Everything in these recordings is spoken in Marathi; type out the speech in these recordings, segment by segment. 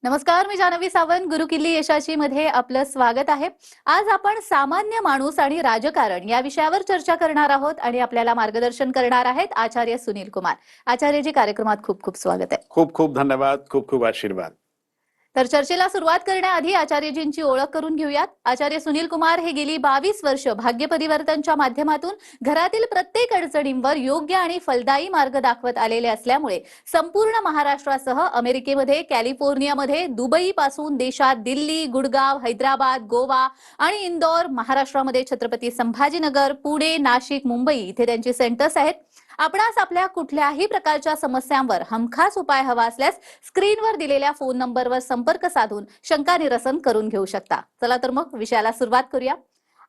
नमस्कार, मी जानवी सावंत. गुरुकिल्ली यशाची मध्ये आपलं स्वागत आहे. आज आपण सामान्य माणूस आणि राजकारण या विषयावर चर्चा करणार आहोत आणि आपल्याला मार्गदर्शन करणार आहेत आचार्य सुनील कुमार. आचार्यजी, कार्यक्रमात खूप खूप स्वागत आहे. खूप खूप धन्यवाद, खूप खूप आशीर्वाद. तर चर्चेला सुरुवात करण्याआधी आचार्यजींची ओळख करून घेऊयात. आचार्य सुनील कुमार हे गेली 22 वर्ष भाग्य परिवर्तनच्या माध्यमातून घरातील प्रत्येक अडचणींवर योग्य आणि फलदायी मार्ग दाखवत आलेले असल्यामुळे संपूर्ण महाराष्ट्रासह अमेरिकेमध्ये, कॅलिफोर्नियामध्ये, दुबई पासून देशात दिल्ली, गुडगाव, हैदराबाद, गोवा आणि इंदोर, महाराष्ट्रामध्ये छत्रपती संभाजीनगर, पुणे, नाशिक, मुंबई इथे त्यांची सेंटर्स आहेत. आपणास आपल्या कुठल्याही प्रकारच्या समस्यांवर हमखास उपाय हवा असल्यास स्क्रीनवर दिलेल्या फोन नंबरवर संपर्क साधून शंका निरसन करून घेऊ शकता. चला तर मग विषयाला सुरुवात करूया.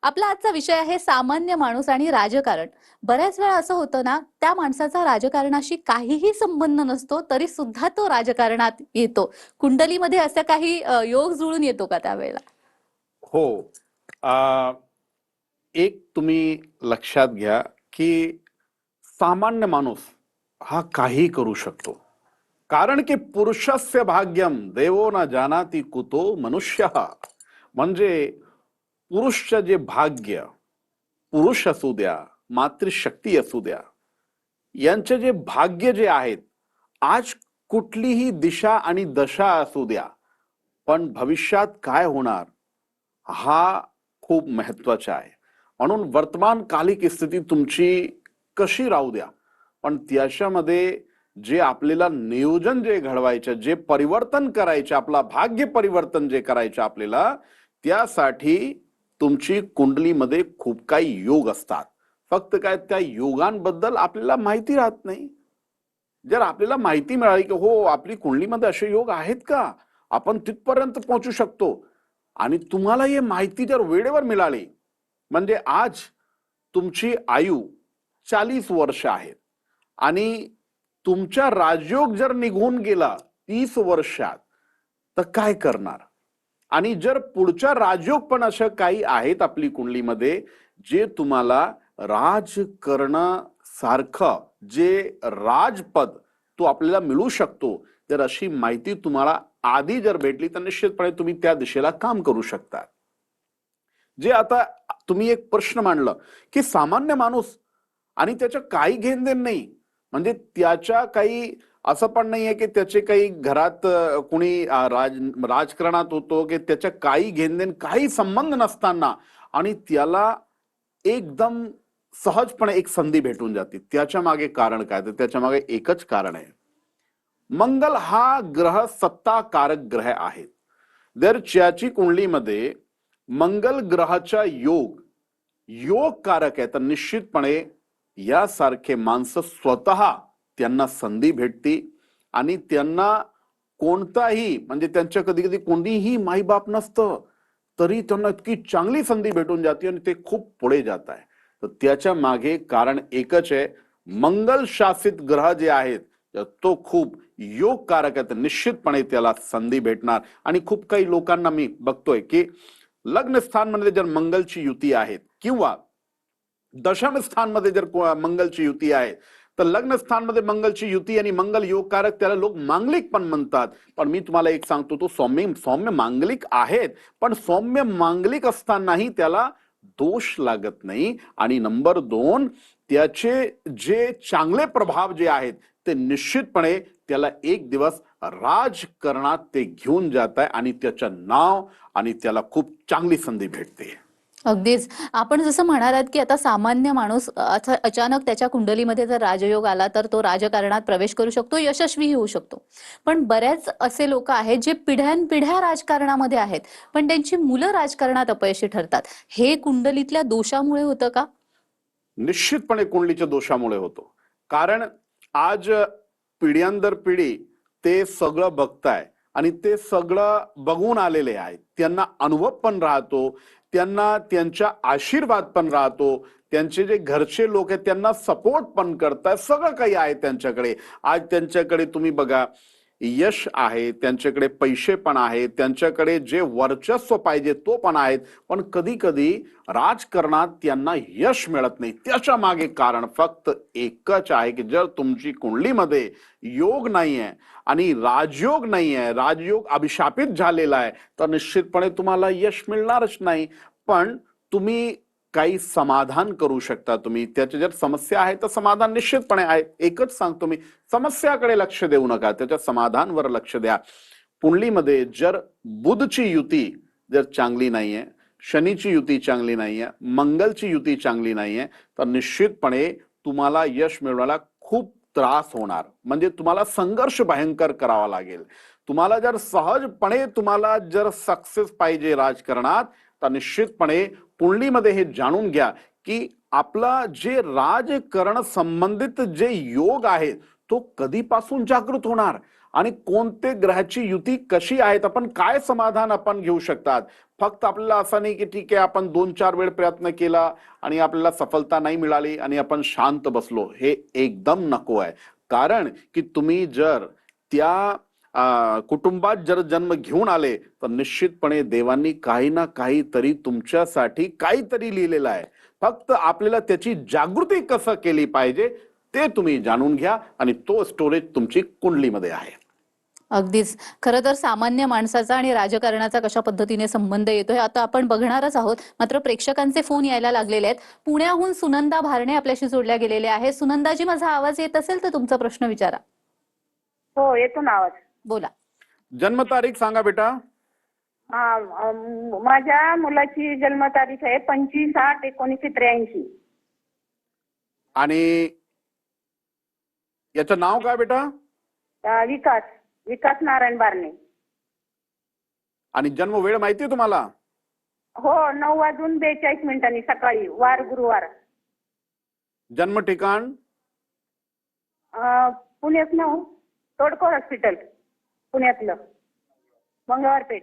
आपला आजचा विषय आहे सामान्य माणूस आणि राजकारण. बऱ्याच वेळा असं होतं ना, त्या माणसाचा राजकारणाशी काहीही संबंध नसतो तरी सुद्धा तो राजकारणात येतो. कुंडलीमध्ये असं काही योग जुळून येतो का त्यावेळेला? हो, एक तुम्ही लक्षात घ्या की सामान्य माणूस हा काही करू शकतो. कारण की पुरुषस्य भाग्यम देवो न जानाति कुतो मनुष्यः. म्हणजे पुरुषचं जे भाग्य, पुरुष असू द्या, मातृशक्ती असू द्या, यांचे जे भाग्य जे आहेत, आज कुठलीही दिशा आणि दशा असू द्या, पण भविष्यात काय होणार हा खूप महत्वाचा आहे. म्हणून वर्तमानकालिक स्थिती तुमची कशी राहू द्या, पण त्याच्यामध्ये जे आपल्याला नियोजन जे घडवायचं, जे परिवर्तन करायचे, आपला भाग्य परिवर्तन जे करायचं आपल्याला, त्यासाठी तुमची कुंडलीमध्ये खूप काही योग असतात. फक्त काय त्या योगांबद्दल आपल्याला माहिती राहत नाही. जर आपल्याला माहिती मिळाली की हो आपली कुंडलीमध्ये असे योग आहेत का, आपण तिथपर्यंत पोहोचू शकतो, आणि तुम्हाला ही माहिती जर वेळेवर मिळाली, म्हणजे आज तुमची आयु 40 वर्ष आहेत आणि तुमचा राजयोग जर निघून गेला 30 वर्षात, तर काय करणार? आणि जर पुढच्या राजयोग पण असं काही आहेत आपली कुंडलीमध्ये जे तुम्हाला राजकारणासारखं जे राजपद तो आपल्याला मिळू शकतो, जर अशी माहिती तुम्हाला आधी जर भेटली तर निश्चितपणे तुम्ही त्या दिशेला काम करू शकता. जे आता तुम्ही एक प्रश्न मांडला की सामान्य माणूस आणि त्याच्या काही घेणदेण नाही, म्हणजे त्याच्या काही असं पण नाहीये की त्याचे काही घरात कोणी राजकारणात होतो की त्याच्या काही घेणदेण काही संबंध नसताना आणि त्याला एकदम सहजपणे एक संधी भेटून जाते. त्याच्या मागे कारण काय? तर त्याच्या मागे एकच कारण आहे. मंगल हा ग्रह सत्ताकारक ग्रह आहे. जर ज्याची कुंडलीमध्ये मंगल ग्रहाचा योग योग कारक आहे, तर निश्चितपणे यासारखे माणसं स्वतः त्यांना संधी भेटते आणि त्यांना कोणताही, म्हणजे त्यांच्या कधी कधी कोणीही माईबाप नसतं तरी त्यांना इतकी चांगली संधी भेटून जाते आणि ते खूप पुढे जात आहे. तर त्याच्या मागे कारण एकच आहे, मंगल शासित ग्रह जे आहेत तो खूप योग कारक आहे, तर निश्चितपणे त्याला संधी भेटणार. आणि खूप काही लोकांना मी बघतोय की लग्न स्थानमध्ये जर मंगलची युती आहे किंवा दशम स्थानमध्ये जर मंगलची युती आहे, तर लग्न स्थानमध्ये मंगलची युती आणि मंगल योगकारक त्याला लोक मांगलिक पण म्हणतात. पण मी तुम्हाला एक सांगतो, तो सौम्य मांगलिक आहेत, पण सौम्य मांगलिक असतानाही त्याला दोष लागत नाही. आणि नंबर 2, त्याचे जे चांगले प्रभाव जे आहेत ते निश्चितपणे त्याला एक दिवस राजकारणात ते घेऊन जात आहे आणि त्याचं नाव आणि त्याला खूप चांगली संधी भेटते. अगदीच. आपण जसं म्हणालात की आता सामान्य माणूस अचानक त्याच्या कुंडलीमध्ये जर राजयोग आला तर तो राजकारणात प्रवेश करू शकतो, यशस्वीही होऊ शकतो. पण बरेच असे लोक आहेत जे पिढ्यानपिढ्या राजकारणामध्ये आहेत, पण त्यांची मुलं राजकारणात अपयशी ठरतात. हे कुंडलीतल्या दोषामुळे होतं का? निश्चितपणे कुंडलीच्या दोषामुळे होतो. कारण आज पिढ्यानंतर पिढी ते सगळं बघताय आणि ते सगळं बघून आलेले आहेत. त्यांना अनुभव पण राहतो, त्यांना त्यांचा आशीर्वाद पण राहतो, त्यांचे जे घरचे लोक आहेत त्यांना सपोर्ट पण करतात, सगळं काही आहे त्यांच्याकडे. आज त्यांच्याकडे तुम्ही बघा, यश आहे, त्यांच्याकडे पैसे पण आहे, त्यांच्याकडे जे वर्चस्व पाहिजे तो पण आहे, पण कधी कधी राजकारणात त्यांना यश मिळत नाही. त्याच्या मागे कारण फक्त एकच आहे की जर तुमची कुंडलीमध्ये योग नाहीये आणि राजयोग नाहीये, राजयोग अभिशापित झालेला आहे, तर निश्चितपणे तुम्हाला यश मिळणारच नाही. पण तुम्ही काही समाधान करू शकता. तुम्ही त्याची जर समस्या आहे तर समाधान निश्चितपणे आहे. एकच सांगतो मी, समस्याकडे लक्ष देऊ नका, त्याच्या समाधानवर लक्ष द्या. कुंडलीमध्ये जर बुधची युती जर चांगली नाहीये, शनीची युती चांगली नाहीये, मंगलची युती चांगली नाहीये, तर निश्चितपणे तुम्हाला यश मिळवायला खूप त्रास होणार. म्हणजे तुम्हाला संघर्ष भयंकर करावा लागेल. तुम्हाला जर सहजपणे तुम्हाला जर सक्सेस पाहिजे राजकारणात, तर निश्चितपणे कुंडलीमध्ये हे जाणून घ्या की आपला जे राजकारण संबंधित जे योग आहे तो कधीपासून जागृत होणार आणि कोणते ग्रहाची युती कशी आहेत, आपण काय समाधान आपण घेऊ शकतात. फक्त आपल्याला असं नाही की ठीक आहे आपण 2-4 वेळ प्रयत्न केला आणि आपल्याला सफलता नाही मिळाली आणि आपण शांत बसलो, हे एकदम नको आहे. कारण की तुम्ही जर त्या कुटुंबात जर जन्म घेऊन आले तर निश्चितपणे देवांनी काही ना काहीतरी तुमच्यासाठी काहीतरी लिहिलेलं आहे. फक्त आपल्याला त्याची जागृती कसं केली पाहिजे ते तुम्ही जाणून घ्या आणि तो स्टोरेज तुमची कुंडलीमध्ये आहे. अगदीच. खरं तर सामान्य माणसाचा आणि राजकारणाचा कशा पद्धतीने संबंध येतो हे आता आपण बघणारच आहोत. मात्र प्रेक्षकांचे फोन यायला लागलेले आहेत. पुण्याहून सुनंदा भारणे आपल्याशी जोडल्या गेलेले आहे. सुनंदाजी, माझा आवाज येत असेल तर तुमचा प्रश्न विचारा. हो, येतो ना आवाज. बोला. जन्मतारीख सांगा बेटा. माझ्या मुलाची जन्मतारीख आहे 25/8/1983. आणि याचं नाव काय बेटा? विकास विकास नारायण बारणे. आणि जन्म वेळ माहिती तुम्हाला? हो, 9:42 सकाळी, वार गुरुवार. जन्म ठिकाण? पुण्यात ना, तोडकर हॉस्पिटल पुण्यातलं, मंगळवारपेठ.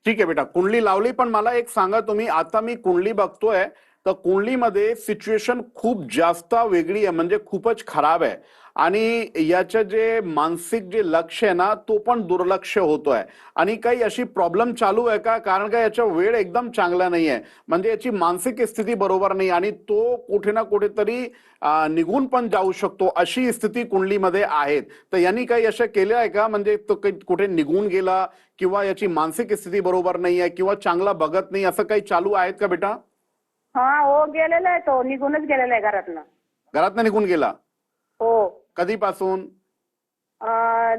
ठीक आहे बेटा, कुंडली लावली. पण मला एक सांगा तुम्ही, आता मी कुंडली बघतोय तर कुंडलीमध्ये सिच्युएशन खूप जास्त वेगळी आहे, म्हणजे खूपच खराब आहे. आणि याचं जे मानसिक जे लक्ष आहे ना तो पण दुर्लक्ष होतोय. आणि काही अशी प्रॉब्लेम चालू आहे का? कारण का याचा वेळ एकदम चांगला नाहीये, म्हणजे याची मानसिक स्थिती बरोबर नाही आणि तो कुठे ना कुठेतरी निघून पण जाऊ शकतो, अशी स्थिती कुंडलीमध्ये आहे. तर यांनी काही असं केलं आहे का? म्हणजे तो कुठे निघून गेला किंवा याची मानसिक स्थिती बरोबर नाही आहे किंवा चांगला बघत नाही, असं काही चालू आहेत का बेटा? हा, हो, गेलेला आहे, तो निघूनच गेलेला आहे घरातनं. घरातनं निघून गेला? हो. कधीपासून?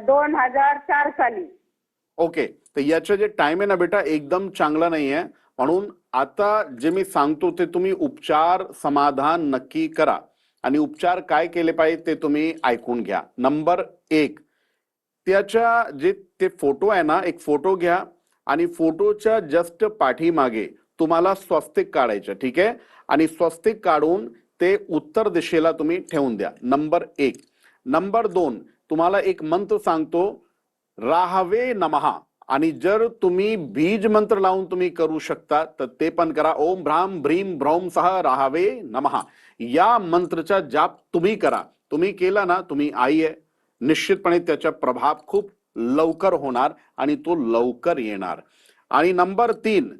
2004 साली. ओके. तर याचं जे टाइम आहे ना बेटा एकदम चांगलं नाहीये. म्हणून आता जे मी सांगतो ते तुम्ही उपचार समाधान नक्की करा. आणि उपचार काय केले पाहिजे ते तुम्ही ऐकून घ्या. नंबर 1, त्याच्या जे ते फोटो आहे ना, एक फोटो घ्या आणि फोटोच्या जस्ट पाठीमागे तुम्हाला स्वस्तिक काढायचं. ठीक आहे? आणि स्वस्तिक काढून ते उत्तर दिशेला तुम्ही ठेवून द्या. नंबर 1. नंबर 2, तुम्हाला एक मंत्र सांगतो, राहावे नमः. आणि जर तुम्ही बीज मंत्र लावून तुम्ही करू शकता तर ते पण करा. ओम भ्राम भ्रीम भ्रौम सह राहावे नमः या मंत्रचा जाप तुम्ही करा. तुम्ही केला ना, तुम्ही आई आहे, निश्चितपणे त्याचा प्रभाव खूप लवकर होणार आणि तो लवकर येणार. आणि नंबर 3,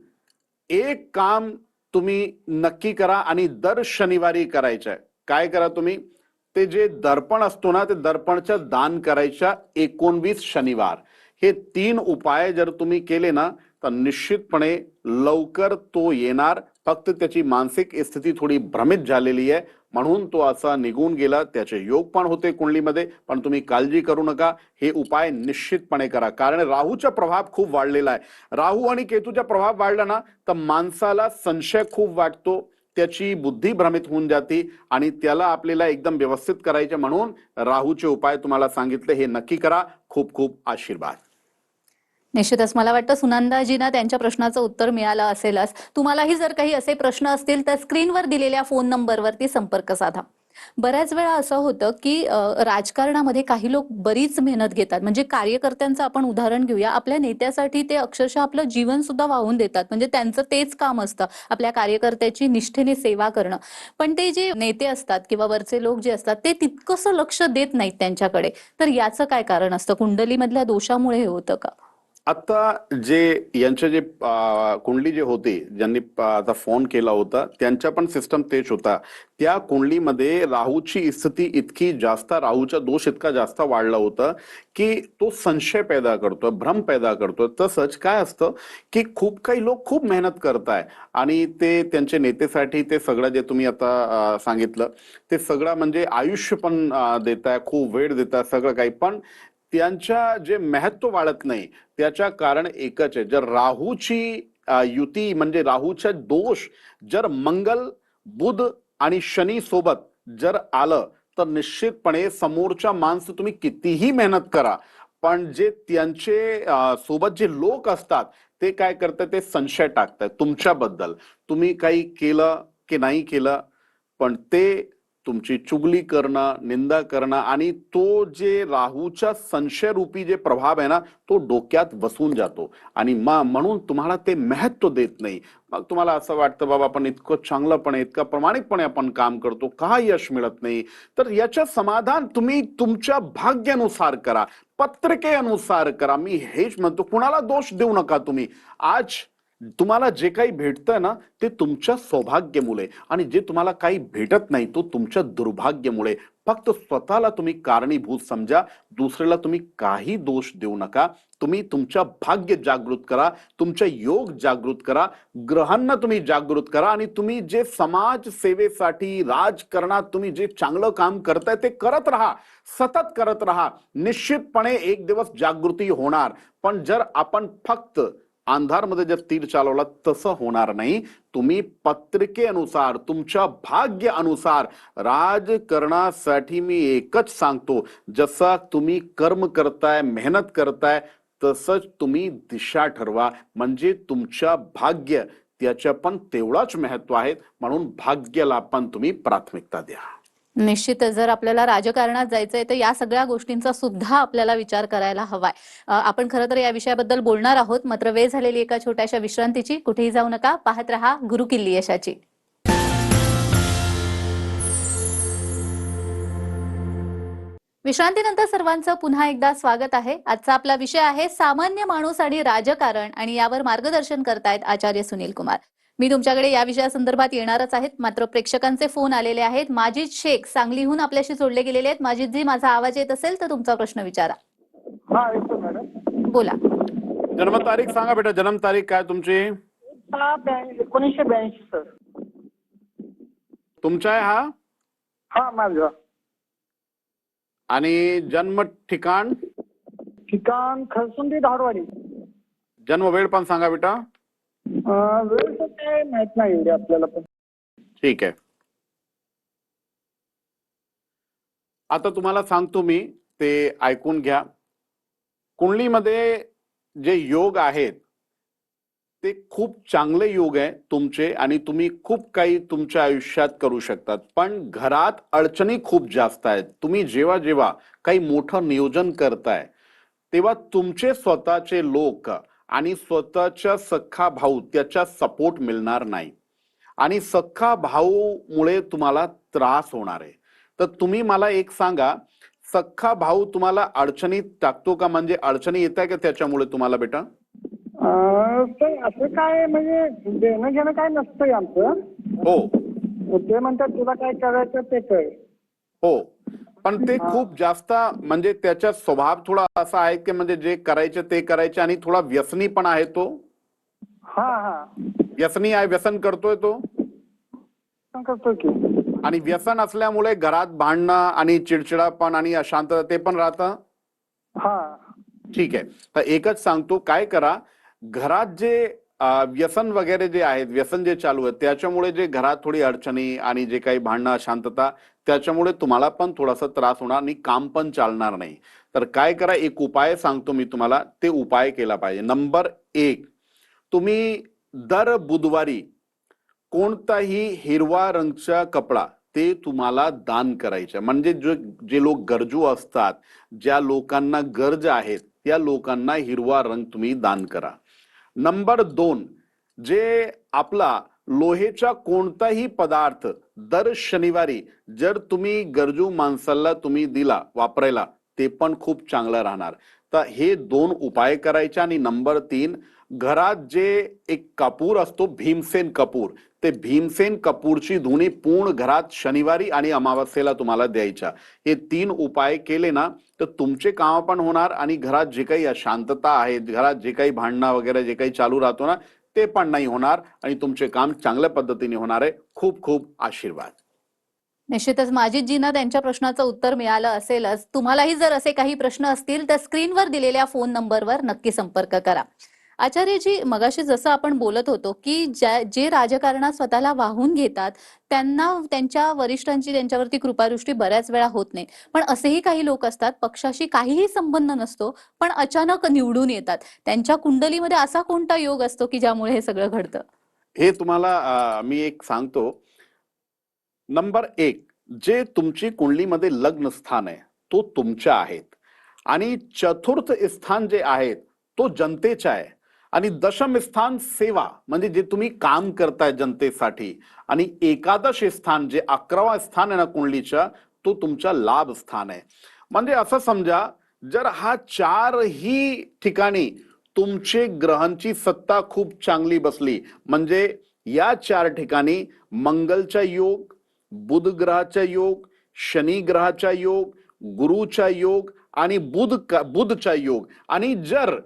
एक काम तुम्ही नक्की करा आणि दर शनिवारी करायचं. काय करा तुम्ही? ते जे दर्पण असतो ना, ते दर्पणचं दान करायच्या 19 शनिवार. हे 3 उपाय जर तुम्ही केले ना तर निश्चितपणे लवकर तो येणार. फक्त त्याची मानसिक स्थिती थोडी भ्रमित झालेली आहे म्हणून तो असा निघून गेला. त्याचे योग पण होते कुंडलीमध्ये, पण तुम्ही काळजी करू नका. हे उपाय निश्चितपणे करा. कारण राहूचा प्रभाव खूप वाढलेला आहे. राहू आणि केतूचा प्रभाव वाढला ना तर माणसाला संशय खूप वाटतो, त्याची बुद्धी भ्रमित होऊन जाते आणि त्याला आपल्याला एकदम व्यवस्थित करायचे. म्हणून राहूचे उपाय तुम्हाला सांगितले, हे नक्की करा. खूप खूप आशीर्वाद. निश्चितच मला वाटतं सुनंदाजींना त्यांच्या प्रश्नाचं उत्तर मिळालं असेलच. तुम्हालाही जर काही असे प्रश्न असतील तर स्क्रीनवर दिलेल्या फोन नंबरवरती संपर्क साधा. बऱ्याच वेळा असं होतं की राजकारणामध्ये काही लोक बरीच मेहनत घेतात. म्हणजे कार्यकर्त्यांचं आपण उदाहरण घेऊया. आपल्या नेत्यासाठी ते अक्षरशः आपलं जीवन सुद्धा वाहून देतात. म्हणजे त्यांचं तेच काम असतं, आपल्या कार्यकर्त्याची निष्ठेने सेवा करणं. पण ते जे नेते असतात किंवा वरचे लोक जे असतात ते तितकंसं लक्ष देत नाहीत त्यांच्याकडे. तर याचं काय कारण असतं? कुंडलीमधल्या दोषामुळे हे होतं का? आता जे यांचे जे कुंडली जे होते ज्यांनी आता फोन केला होता त्यांच्या पण सिस्टम तेच होता. त्या कुंडलीमध्ये राहूची स्थिती इतकी जास्त, राहूचा दोष इतका जास्त वाढला होता की तो संशय पैदा करतोय, भ्रम पैदा करतोय. तसंच काय असतं की खूप काही लोक खूप मेहनत करताय आणि ते त्यांच्या नेतेसाठी ते सगळं जे तुम्ही आता सांगितलं ते सगळं म्हणजे आयुष्य पण देताय, खूप वेळ देताय, सगळं काही, पण त्यांच्या जे महत्व वाढत नाही त्याच्या कारण एकच आहे. जर राहूची युती म्हणजे राहूचा दोष जर मंगल, बुध आणि शनी सोबत जर आलं तर निश्चितपणे समोरच्या माणसं तुम्ही कितीही मेहनत करा, पण जे त्यांचे सोबत जे लोक असतात ते काय करतात, ते संशय टाकतात तुमच्याबद्दल. तुम्ही काही केलं की नाही केलं, पण ते तुमची चुगली करणं, निंदा करणं आणि तो जे राहूच्या संशयरूपी जे प्रभाव आहे ना तो डोक्यात बसून जातो आणि म्हणून तुम्हाला ते महत्व देत नाही. मग तुम्हाला असं वाटतं बाबा आपण इतकं चांगलंपणे, इतकं प्रामाणिकपणे आपण काम करतो, का यश मिळत नाही? तर याचं समाधान तुम्ही तुमच्या भाग्यानुसार करा, पत्रिकेनुसार करा. मी हेच म्हणतो, कुणाला दोष देऊ नका तुम्ही. आज तुम्हाला जे काही भेटतंय ना ते तुमच्या सौभाग्यामुळे, आणि जे तुम्हाला काही भेटत नाही तो तुमच्या दुर्भाग्यामुळे. फक्त स्वतःला तुम्ही कारणीभूत समजा, दुसऱ्याला तुम्ही काही दोष देऊ नका. तुम्ही तुमच्या भाग्य जागृत करा, तुमच्या योग जागृत करा, ग्रहांना तुम्ही जागृत करा आणि तुम्ही जे समाज सेवेसाठी राजकारणात तुम्ही जे चांगलं काम करताय ते करत राहा, सतत करत राहा. निश्चितपणे एक दिवस जागृती होणार. पण जर आपण फक्त अंधारमध्ये जर तीर चालवला तसं होणार नाही. तुम्ही पत्रिकेनुसार, तुमच्या भाग्य अनुसार राजकारणासाठी मी एकच सांगतो, जसा तुम्ही कर्म करताय, मेहनत करताय, तसंच तुम्ही दिशा ठरवा. म्हणजे तुमच्या भाग्य त्याच्या पण तेवढाच महत्व आहे, म्हणून भाग्याला पण तुम्ही प्राथमिकता द्या. निश्चितच जर आपल्याला राजकारणात जायचंय तर या सगळ्या गोष्टींचा सुद्धा आपल्याला विचार करायला हवाय. आपण खरं तर या विषयाबद्दल बोलणार आहोत, मात्र वेळ झालेली एका छोट्याशा विश्रांतीची. कुठेही जाऊ नका, पाहत रहा गुरुकिल्ली यशाची. विश्रांतीनंतर सर्वांचं पुन्हा एकदा स्वागत आहे. आजचा आपला विषय आहे सामान्य माणूस आणि राजकारण, आणि यावर मार्गदर्शन करतायत आचार्य सुनील कुमार. मी तुमच्याकडे या विषयासंदर्भात येणारच आहेत, मात्र प्रेक्षकांचे फोन आलेले आहेत. माजिद शेख सांगलीहून आपल्याशी जोडले गेलेले आहेत. माजिदजी, माझा आवाज येत असेल तर तुमचा प्रश्न विचारा. हा येतो मॅडम. बोला. जन्मतारीख सांगा बेटा, जन्मतारीख काय तुमची? 1982 सर. तुमचा आहे हा? हा माझा. आणि जन्म ठिकाण? ठिकाण खरसुंडी धारवाडी. जन्म वेळ पण सांगा बेटा. वेळ तर काय माहित नाही एवढी आपल्याला पण. ठीक आहे, आता तुम्हाला सांगतो मी, ते ऐकून घ्या. कुंडलीमध्ये जे योग आहेत ते खूप चांगले योग आहे तुमचे, आणि तुम्ही खूप काही तुमच्या आयुष्यात करू शकतात. पण घरात अडचणी खूप जास्त आहेत. तुम्ही जेव्हा जेव्हा काही मोठं नियोजन करताय तेव्हा तुमचे स्वतःचे लोक आणि स्वतःच्या सख्खा भाऊ त्याचा सपोर्ट मिळणार नाही, आणि सख्खा भाऊ मुळे तुम्हाला त्रास होणार आहे. तर तुम्ही मला एक सांगा, सख्खा भाऊ तुम्हाला अडचणीत टाकतो का? म्हणजे अडचणी येत आहे का त्याच्यामुळे तुम्हाला बेटा? सर असं काय म्हणजे देणं घेणं काय नसतंय आमचं. हो ते म्हणतात तुला काय करायचं ते कर. हो, पण ते खूप जास्त म्हणजे त्याचा स्वभाव थोडा असा आहे की म्हणजे जे करायचे ते करायचे, आणि थोडा व्यसनी पण आहे तो. हा हा व्यसनी आहे, व्यसन करतोय तो. करतो की. आणि व्यसन असल्यामुळे घरात भांडणं आणि चिडचिडापण आणि अशांतता ते पण राहतं. हा ठीक आहे, तर एकच सांगतो, काय करा, घरात जे व्यसन वगैरे जे आहेत, व्यसन जे चालू आहे त्याच्यामुळे जे घरात थोडी अडचणी आणि जे काही भांडणं अशांतता, त्याच्यामुळे तुम्हाला पण थोडासा त्रास होणार आणि काम पण चालणार नाही. तर काय करा, एक उपाय सांगतो मी तुम्हाला, ते उपाय केला पाहिजे. नंबर 1, तुम्ही दर बुधवारी कोणताही हिरवा रंगचा कपडा ते तुम्हाला दान करायचे. म्हणजे जे लोक गरजू असतात, ज्या लोकांना गरज आहेत, त्या लोकांना हिरवा रंग तुम्ही दान करा. नंबर 2, जे आपला लोहेचा कोणताही पदार्थ दर शनिवारी जर तुम्ही गरजू माणसाला तुम्ही दिला वापरायला, ते पण खूप चांगलं राहणार. तर हे 2 उपाय करायचे. आणि नंबर 3, घरात जे एक कपूर असतो भीमसेन कपूर, ते भीमसेन कपूरची धुनी पूर्ण घरात शनिवारी आणि अमावस्येला तुम्हाला द्यायच्या. हे 3 उपाय केले ना तर तुमचे काम पण होणार आणि घरात जे काही अशांतता आहे, घरात जे काही भांडणं वगैरे जे काही चालू राहतो ना, ते पण नाही होणार आणि तुमचे काम चांगल्या पद्धतीने होणार आहे. खूप खूप आशीर्वाद. निश्चितच माजिदजींना त्यांच्या प्रश्नाचं उत्तर मिळालं असेलच. तुम्हालाही जर असे काही प्रश्न असतील तर स्क्रीनवर दिलेल्या फोन नंबरवर नक्की संपर्क करा. आचार्यजी, मगाशी जसं आपण बोलत होतो की जे राजकारणात स्वतःला वाहून घेतात त्यांना त्यांच्या वरिष्ठांची त्यांच्यावरती कृपादृष्टी बऱ्याच वेळा होत नाही. पण असेही काही लोक असतात, पक्षाशी काहीही संबंध नसतो पण अचानक निवडून येतात. त्यांच्या कुंडलीमध्ये असा कोणता योग असतो की ज्यामुळे हे सगळं घडतं? हे तुम्हाला मी एक सांगतो. नंबर 1, जे तुमची कुंडलीमध्ये लग्न स्थान आहे तो तुमच्या आहेत आणि चतुर्थ स्थान जे आहेत तो जनतेचा आहे आणि दशम स्थान सेवा म्हणजे जे तुम्ही काम करताय जनतेसाठी आणि एकादश स्थान जे 11वा स्थान आहे ना कुंडलीचा, तो तुमचा लाभ स्थान आहे. म्हणजे असं समजा, जर हा 4ही ठिकाणी तुमचे ग्रहांची सत्ता खूप चांगली बसली, म्हणजे या 4 ठिकाणी मंगलचा योग, बुध ग्रहाचा योग, शनी ग्रहाचा योग, गुरुचा योग आणि बुधचा योग, आणि जर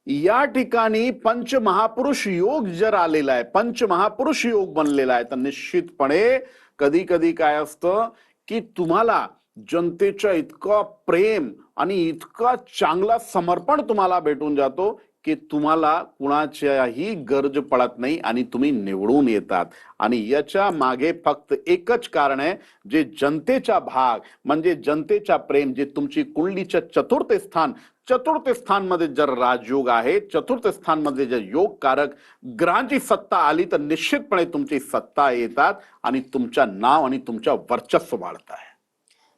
या ठिकाणी पंचमहापुरुष योग जर आलेला आहे, पंचमहापुरुष योग बनलेला आहे, तर निश्चितपणे कधी कधी काय असतं की तुम्हाला जनतेच्या इतका प्रेम आणि इतका चांगला समर्पण तुम्हाला भेटून जातो की तुम्हाला कुणाच्याही गरज पडत नाही आणि तुम्ही निवडून येतात. आणि याच्या मागे फक्त एकच कारण आहे, जे जनतेचा भाग म्हणजे जनतेचा प्रेम, जे तुमची कुंडलीच्या चतुर्थ स्थान मध्ये जर राजयोग आहे, चतुर्थ स्थान मध्ये जर योगकारक ग्रहांची सत्ता आली तर निश्चितपणे तुमची सत्ता येतात आणि तुमचं नाव आणि तुमचं वर्चस्व वाढत आहे.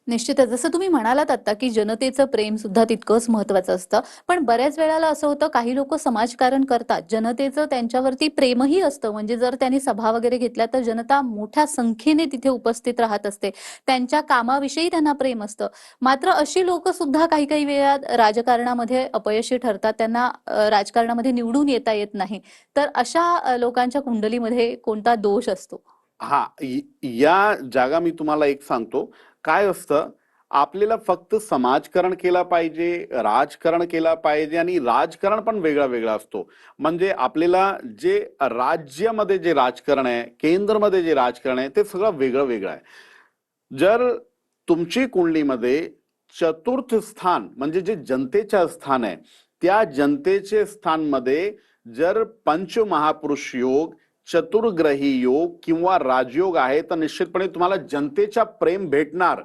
निश्चितच, जसं तुम्ही म्हणालात आता की जनतेचं प्रेम सुद्धा तितकंच महत्वाचं असतं. पण बऱ्याच वेळेला असं होतं, काही लोक समाजकारण करतात, जनतेचं त्यांच्यावरती प्रेमही असतं. म्हणजे जर त्यांनी सभा वगैरे घेतल्या तर जनता मोठ्या संख्येने तिथे उपस्थित राहत असते, त्यांच्या कामाविषयी त्यांना प्रेम असतं. मात्र अशी लोक सुद्धा काही काही वेळा राजकारणामध्ये अपयशी ठरतात, त्यांना राजकारणामध्ये निवडून येता येत नाही. तर अशा लोकांच्या कुंडलीमध्ये कोणता दोष असतो? हा, या जागा मी तुम्हाला एक सांगतो. काय असतं, आपल्याला फक्त समाजकारण केला पाहिजे, राजकारण केला पाहिजे, आणि राजकारण पण वेगळा वेगळा असतो. म्हणजे आपल्याला जे राज्यामध्ये जे राजकारण आहे, केंद्रमध्ये जे राजकारण आहे, ते सगळं वेगळं वेगळं आहे. जर तुमची कुंडलीमध्ये चतुर्थ स्थान म्हणजे जे जनतेच्या स्थान आहे, त्या जनतेचे स्थानमध्ये जर पंचमहापुरुष योग, चतुर्ग्रही योग किंवा राजयोग आहे, तर निश्चितपणे तुम्हाला जनतेचा प्रेम भेटणार.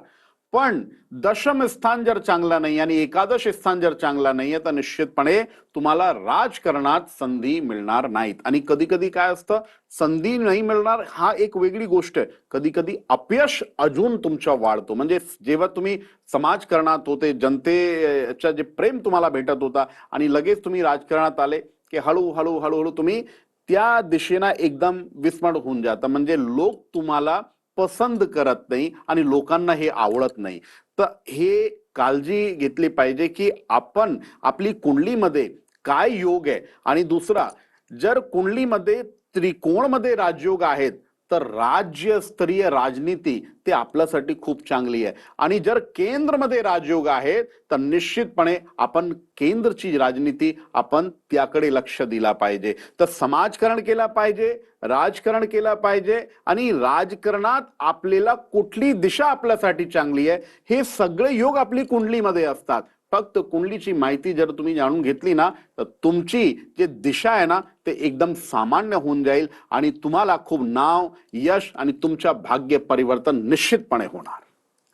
पण दशम स्थान जर चांगला नाही आणि एकादश स्थान जर चांगला नाहीये, तर निश्चितपणे तुम्हाला राजकारणात संधी मिळणार नाहीत. आणि कधी कधी काय असतं, संधी नाही मिळणार हा एक वेगळी गोष्ट आहे, कधी कधी अपयश अजून तुमच्या वाढतो. म्हणजे जेव्हा तुम्ही समाजकारणात होते, जनतेच्या जे प्रेम तुम्हाला भेटत होता आणि लगेच तुम्ही राजकारणात आले की हळूहळू हळूहळू तुम्ही त्या दिशेनं एकदम विस्मरण होऊन जातं. म्हणजे लोक तुम्हाला पसंत करत नाही आणि लोकांना हे आवडत नाही. तर हे काळजी घेतली पाहिजे की आपण आपली कुंडलीमध्ये काय योग आहे. आणि दुसरा, जर कुंडलीमध्ये त्रिकोणमध्ये राजयोग आहेत, तर राज्यस्तरीय राजनीती ते आपल्यासाठी खूप चांगली आहे. आणि जर केंद्रमध्ये राजयोग आहेत, तर निश्चितपणे आपण केंद्रची राजनीती आपण त्याकडे लक्ष दिला पाहिजे. तर समाजकारण केला पाहिजे, राजकारण केला पाहिजे, आणि राजकारणात आपल्याला कुठली दिशा आपल्यासाठी चांगली आहे हे सगळे योग आपली कुंडलीमध्ये असतात. फक्त कुंडलीची माहिती जर तुम्ही जाणून घेतली ना, तर तुमची जे दिशा आहे ना ते एकदम सामान्य होऊन जाईल आणि तुम्हाला खूप नाव, यश आणि तुमच्या भाग्य परिवर्तन निश्चितपणे होणार.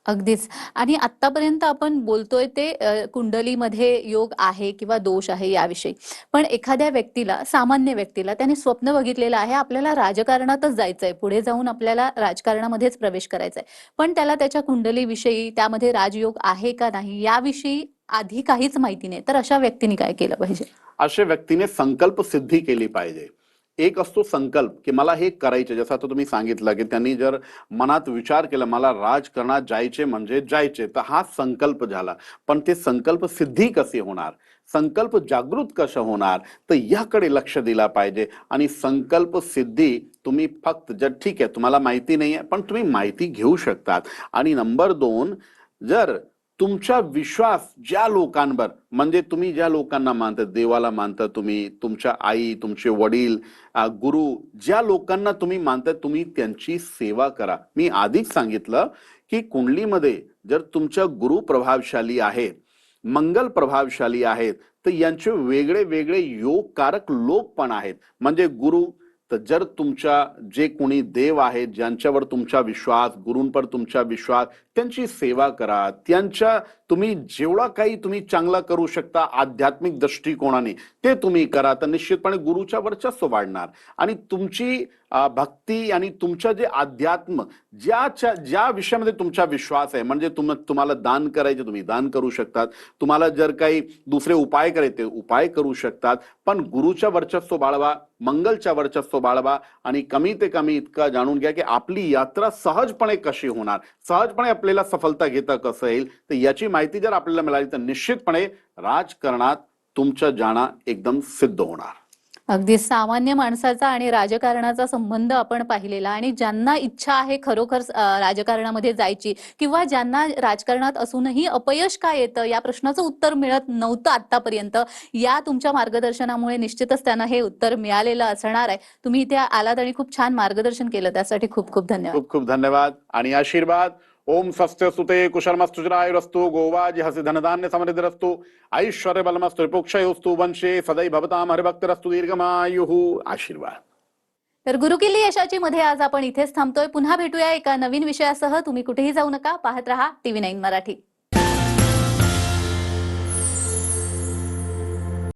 अगदीच. आणि आत्तापर्यंत आपण बोलतोय ते कुंडलीमध्ये योग आहे किंवा दोष आहे याविषयी. पण एखाद्या व्यक्तीला, सामान्य व्यक्तीला त्याने स्वप्न बघितलेलं आहे, आपल्याला राजकारणातच जायचंय, पुढे जाऊन आपल्याला राजकारणामध्येच प्रवेश करायचा आहे. पण त्याला त्याच्या कुंडलीविषयी, त्यामध्ये राजयोग आहे का नाही याविषयी आधी काहीच माहिती नाही. तर अशा व्यक्तीने काय केलं पाहिजे? अशा व्यक्तीने संकल्प सिद्धी केली पाहिजे. एक असतो संकल्प की मला हे करायचे, जसं आता तुम्ही सांगितलं की त्यांनी जर मनात विचार केला मला राजकारणात जायचे म्हणजे जायचे, तर हा संकल्प झाला. पण ते संकल्प सिद्धी कसे होणार, संकल्प जागृत कसं होणार, तर याकडे लक्ष दिला पाहिजे. आणि संकल्प सिद्धी तुम्ही फक्त जर ठीक आहे तुम्हाला माहिती नाही आहे पण तुम्ही माहिती घेऊ शकतात. आणि नंबर 2, जर तुमचा विश्वास ज्या लोकांवर, म्हणजे तुम्ही ज्या लोकांना मानता, देवाला मानता तुम्ही, तुमच्या आई, तुमचे वडील, गुरु, ज्या लोकांना तुम्ही मानता तुम्ही त्यांची सेवा करा. मी आधीच सांगितलं की कुंडलीमध्ये जर तुमच्या गुरु प्रभावशाली आहेत, मंगल प्रभावशाली आहेत, तर यांचे वेगळे वेगळे योगकारक लोक पण आहेत. म्हणजे गुरु, तर जर तुमच्या जे कोणी देव आहेत ज्यांच्यावर तुमचा विश्वास, गुरूंवर तुमचा विश्वास, त्यांची सेवा करा. त्यांच्या तुम्ही जेवढा काही तुम्ही चांगला करू शकता आध्यात्मिक दृष्टिकोनाने ते तुम्ही करा, तर निश्चितपणे गुरुच्या वर्चस्व वाढणार. आणि तुमची भक्ती आणि तुमचं जे अध्यात्म, ज्या विषयामध्ये तुमचा विश्वास आहे, म्हणजे तुम्हाला दान करायचे तुम्ही दान करू शकतात, तुम्हाला जर काही दुसरे उपाय करायचे उपाय करू शकतात, पण गुरुच्या वर्चस्व बाळवा, मंगलच्या वर्चस्व बाळवा. आणि कमी ते कमी इतका जाणून घ्या की आपली यात्रा सहजपणे कशी होणार, सहजपणे आपल्याला सफलता घेता कसं येईल, तर याची माहिती जर आपल्याला मिळाली तर निश्चितपणे राजकारणात तुमचं जाणं एकदम सिद्ध होणार. अगदी सामान्य माणसाचा आणि राजकारणाचा संबंध आपण पाहिलेला, आणि ज्यांना इच्छा आहे खरोखर राजकारणामध्ये जायची, किंवा ज्यांना राजकारणात असूनही अपयश का येतं या प्रश्नाचं उत्तर मिळत नव्हतं आतापर्यंत, या तुमच्या मार्गदर्शनामुळे निश्चितच त्यांना हे उत्तर मिळालेलं असणार आहे. तुम्ही इथे आलात आणि खूप छान मार्गदर्शन केलं, त्यासाठी खूप खूप धन्यवाद. खूप खूप धन्यवाद आणि आशीर्वाद. ओम स्वस्ति सुते कुशलमस्तुचिरायुरस्तु गोवाजी हसि धनधान्य समृद्धिरस्तु ऐश्वर्य बलमस्तु पुक्षयोस्तु वंशे सदै भवताम हरिभक्तिरस्तु दीर्घमायुः. आशीर्वाद. तर गुरुकिल्ली यशाची मध्ये आज आपण इथेच थांबतोय. पुन्हा भेटूया एका नवीन विषयासह. तुम्ही कुठेही जाऊ नका, पाहत रहा TV9 मराठी.